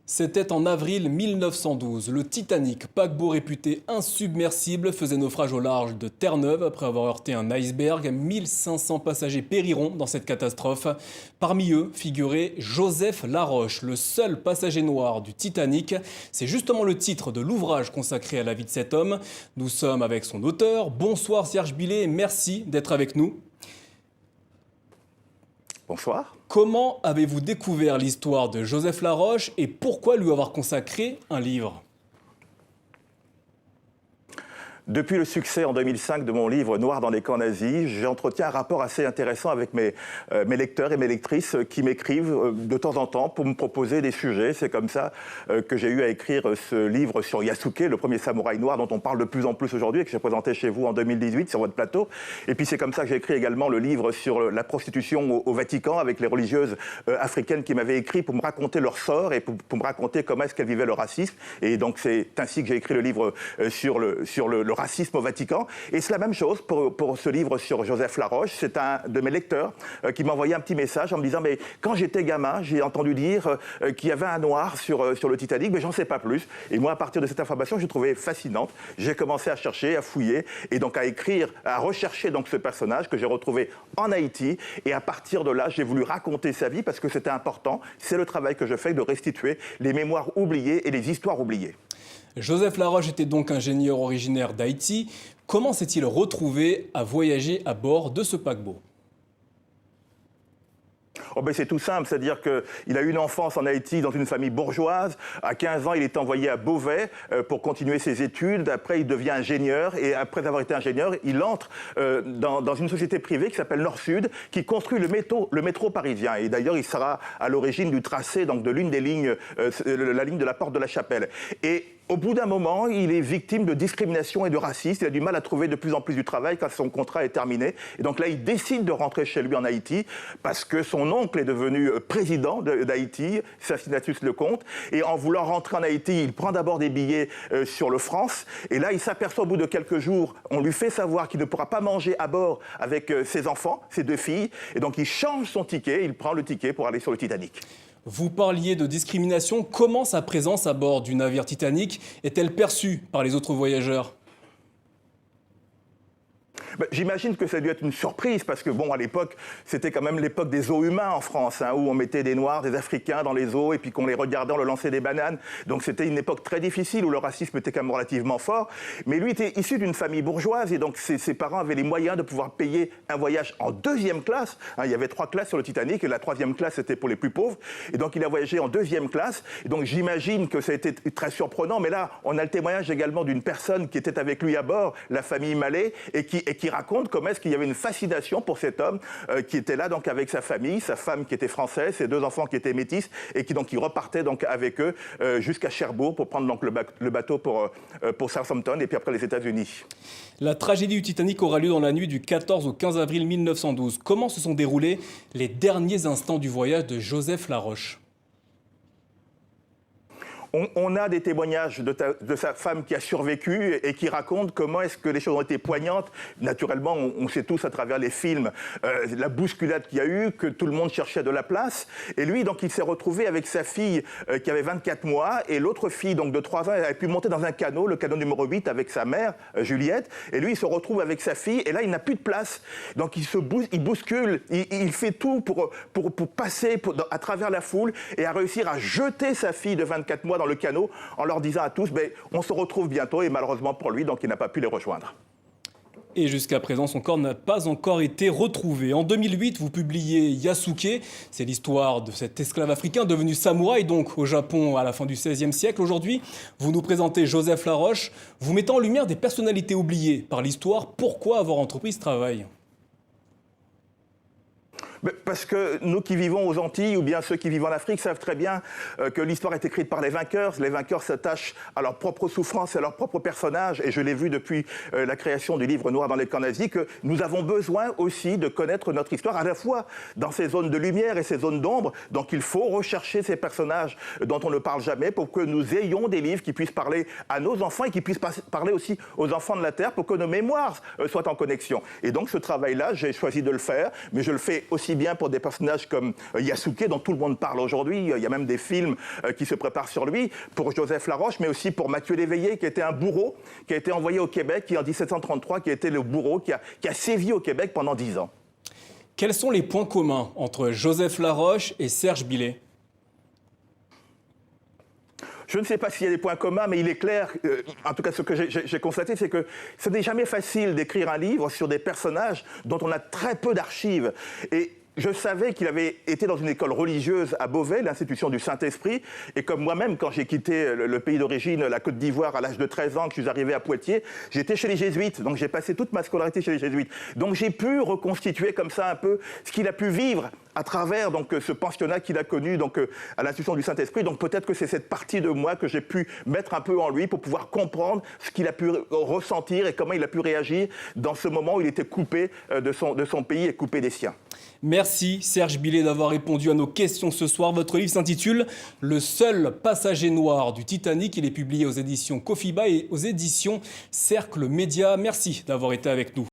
C'était en avril 1912. Le Titanic, paquebot réputé insubmersible, faisait naufrage au large de Terre-Neuve après avoir heurté un iceberg. 1500 passagers périront dans cette catastrophe. Parmi eux figurait Joseph Laroche, le seul passager noir du Titanic. C'est justement le titre de l'ouvrage consacré à la vie de cet homme. Nous sommes avec son auteur. Bonsoir Serge Billet et merci d'être avec nous. Bonsoir. Comment avez-vous découvert l'histoire de Joseph Laroche et pourquoi lui avoir consacré un livre ? Depuis le succès en 2005 de mon livre Noir dans les camps nazis, j'entretiens un rapport assez intéressant avec mes lecteurs et mes lectrices qui m'écrivent de temps en temps pour me proposer des sujets. C'est comme ça que j'ai eu à écrire ce livre sur Yasuke, le premier samouraï noir dont on parle de plus en plus aujourd'hui et que j'ai présenté chez vous en 2018 sur votre plateau. Et puis c'est comme ça que j'ai écrit également le livre sur la prostitution au Vatican avec les religieuses africaines qui m'avaient écrit pour me raconter leur sort et pour me raconter comment est-ce qu'elles vivaient le racisme. Et donc c'est ainsi que j'ai écrit le livre sur le racisme au Vatican. Et c'est la même chose pour ce livre sur Joseph Laroche. C'est un de mes lecteurs qui m'a envoyé un petit message en me disant « Mais quand j'étais gamin, j'ai entendu dire qu'il y avait un noir sur le Titanic, mais j'en sais pas plus. » Et moi, à partir de cette information, j'ai trouvé fascinante. J'ai commencé à chercher, à fouiller et donc à écrire, à rechercher donc ce personnage que j'ai retrouvé en Haïti. Et à partir de là, j'ai voulu raconter sa vie parce que c'était important. C'est le travail que je fais de restituer les mémoires oubliées et les histoires oubliées. Joseph Laroche était donc ingénieur originaire d'Haïti. Comment s'est-il retrouvé à voyager à bord de ce paquebot ? Oh ben c'est tout simple, c'est-à-dire qu'il a eu une enfance en Haïti dans une famille bourgeoise. À 15 ans, il est envoyé à Beauvais pour continuer ses études. Après, il devient ingénieur et après avoir été ingénieur, il entre dans une société privée qui s'appelle Nord-Sud, qui construit le métro parisien. Et d'ailleurs, il sera à l'origine du tracé donc, de l'une des lignes, la ligne de la Porte de la Chapelle. Et au bout d'un moment, il est victime de discrimination et de racisme. Il a du mal à trouver de plus en plus du travail quand son contrat est terminé. Et donc là, il décide de rentrer chez lui en Haïti parce que son oncle est devenu président d'Haïti, c'est Ignatius Lecomte. Et en voulant rentrer en Haïti, il prend d'abord des billets sur le France. Et là, il s'aperçoit au bout de quelques jours, on lui fait savoir qu'il ne pourra pas manger à bord avec ses enfants, ses deux filles. Et donc, il change son ticket, il prend le ticket pour aller sur le Titanic. Vous parliez de discrimination. Comment sa présence à bord du navire Titanic est-elle perçue par les autres voyageurs ? J'imagine que ça a dû être une surprise parce que, bon, à l'époque, c'était quand même l'époque des zoos humains en France, hein, où on mettait des Noirs, des Africains dans les zoos et puis qu'on les regardait, on leur lançait des bananes. Donc c'était une époque très difficile où le racisme était quand même relativement fort. Mais lui était issu d'une famille bourgeoise et donc ses parents avaient les moyens de pouvoir payer un voyage en deuxième classe. Hein, il y avait 3 classes sur le Titanic et la 3e classe c'était pour les plus pauvres. Et donc il a voyagé en 2e classe. Et donc j'imagine que ça a été très surprenant. Mais là, on a le témoignage également d'une personne qui était avec lui à bord, la famille Mallet, et qui raconte comment est-ce qu'il y avait une fascination pour cet homme qui était là donc avec sa famille, sa femme qui était française, ses 2 enfants qui étaient métis et qui repartait donc avec eux jusqu'à Cherbourg pour prendre donc le bateau pour Southampton et puis après les États-Unis. La tragédie du Titanic aura lieu dans la nuit du 14 au 15 avril 1912. Comment se sont déroulés les derniers instants du voyage de Joseph Laroche ? On a des témoignages de sa femme qui a survécu et qui raconte comment est-ce que les choses ont été poignantes. Naturellement, on sait tous à travers les films la bousculade qu'il y a eu, que tout le monde cherchait de la place. Et lui, donc, il s'est retrouvé avec sa fille qui avait 24 mois et l'autre fille, donc de 3 ans, elle avait pu monter dans un canot, le canot numéro 8 avec sa mère, Juliette. Et lui, il se retrouve avec sa fille et là, il n'a plus de place. Donc, il bouscule, il fait tout pour passer à travers la foule et à réussir à jeter sa fille de 24 mois dans le canot en leur disant à tous on se retrouve bientôt et malheureusement pour lui donc il n'a pas pu les rejoindre. Et jusqu'à présent, son corps n'a pas encore été retrouvé. En 2008, vous publiez Yasuke. C'est l'histoire de cet esclave africain devenu samouraï, donc au Japon à la fin du XVIe siècle. Aujourd'hui, vous nous présentez Joseph Laroche. Vous mettez en lumière des personnalités oubliées par l'histoire. Pourquoi avoir entrepris ce travail ? Parce que nous qui vivons aux Antilles ou bien ceux qui vivent en Afrique savent très bien que l'histoire est écrite par les vainqueurs. Les vainqueurs s'attachent à leur propre souffrance et à leur propre personnage. Et je l'ai vu depuis la création du livre Noir dans les camps nazis que nous avons besoin aussi de connaître notre histoire à la fois dans ces zones de lumière et ces zones d'ombre. Donc il faut rechercher ces personnages dont on ne parle jamais pour que nous ayons des livres qui puissent parler à nos enfants et qui puissent parler aussi aux enfants de la Terre pour que nos mémoires soient en connexion. Et donc ce travail-là, j'ai choisi de le faire, mais je le fais aussi bien pour des personnages comme Yasuke, dont tout le monde parle aujourd'hui. Il y a même des films qui se préparent sur lui, pour Joseph Laroche, mais aussi pour Mathieu Léveillé, qui était un bourreau, qui a été envoyé au Québec, qui en 1733, qui était le bourreau, qui a sévi au Québec pendant 10 ans. Quels sont les points communs entre Joseph Laroche et Serge Billet ? Je ne sais pas s'il y a des points communs, mais il est clair, en tout cas ce que j'ai constaté, c'est que ce n'est jamais facile d'écrire un livre sur des personnages dont on a très peu d'archives. Et je savais qu'il avait été dans une école religieuse à Beauvais, l'institution du Saint-Esprit, et comme moi-même, quand j'ai quitté le pays d'origine, la Côte d'Ivoire, à l'âge de 13 ans, que je suis arrivé à Poitiers, j'étais chez les Jésuites, donc j'ai passé toute ma scolarité chez les Jésuites. Donc j'ai pu reconstituer comme ça un peu ce qu'il a pu vivre à travers donc, ce pensionnat qu'il a connu donc, à l'institution du Saint-Esprit. Donc peut-être que c'est cette partie de moi que j'ai pu mettre un peu en lui pour pouvoir comprendre ce qu'il a pu ressentir et comment il a pu réagir dans ce moment où il était coupé de son pays et coupé des siens. Merci Serge Billet d'avoir répondu à nos questions ce soir. Votre livre s'intitule « Le seul passager noir du Titanic ». Il est publié aux éditions Kofiba et aux éditions Cercle Média. Merci d'avoir été avec nous.